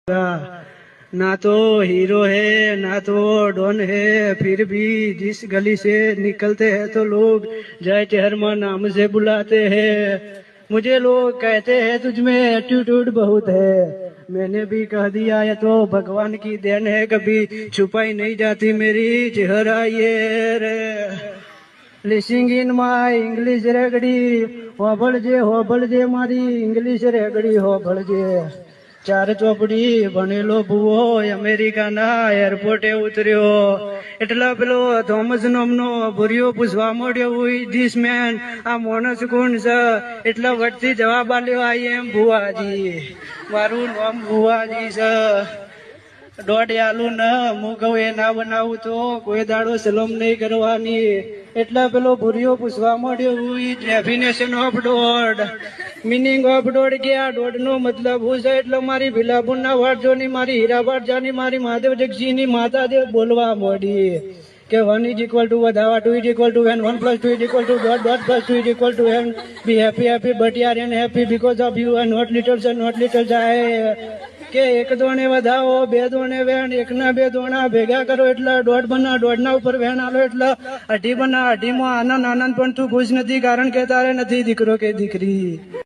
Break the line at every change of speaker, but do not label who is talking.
ना तो हीरो है ना तो डॉन है, फिर भी जिस गली से निकलते हैं तो लोग जय चेहरमा नाम से बुलाते हैं। मुझे लोग कहते हैं तुझ में एटीट्यूड बहुत है, मैंने भी कह दिया ये तो भगवान की देन है, कभी छुपाई नहीं जाती मेरी चेहरा ये रे। लिसिंग इन माय इंग्लिश रेगड़ी होबळजे मारी इंग्लिश रेगड़ी होबळजे। ચાર ચોપડી ભણેલો ભૂવો અમેરિકાના એરપોર્ટે ઉતર્યો એટલા પેલો થોમસ નામનો ભૂરિયો પૂછવા માંડ્યો ધીસ મેન, આ માણસ કોણ છે? એટલા વટથી જવાબ આલ્યો આઈ એમ ભુવાજી, મારું નામ ભુવાજી છે। દોઢ આલુ ન હું કહું એ ના બનાવું તો કોઈ દાડો સલમ નહીં કરવાની। એટલા પેલો ભૂરિયો પૂછવા માંડ્યો ડેફિનેશન ઓફ દોઢ, મીનિંગ ઓફ દોઢ કે આ દોઢ નો મતલબ હું છે? એટલે મારી ભીલાપુરના વાટજોની, મારી હીરાબાટ જાની, મારી મહાદેવ જગજીની માતા જે બોલવા માંડી કે 1 is equal to વધાવા, 2 is equal to 1 plus 2 is equal to dot dot plus 2 is equal to n, be happy but you are unhappy because of you are not little son, not little child। કે એક દોણે વધાવો, બે દોણે વેણ, એકના બે દોણા ભેગા કરો એટલે દોઢ બના, દોઢના ઉપર વેણ આલો એટલે અઢી બના, અઢીમાં આનંદ આનંદ, પણ તું ખુશ નથી કારણ કે તારે નથી દીકરો કે દીકરી।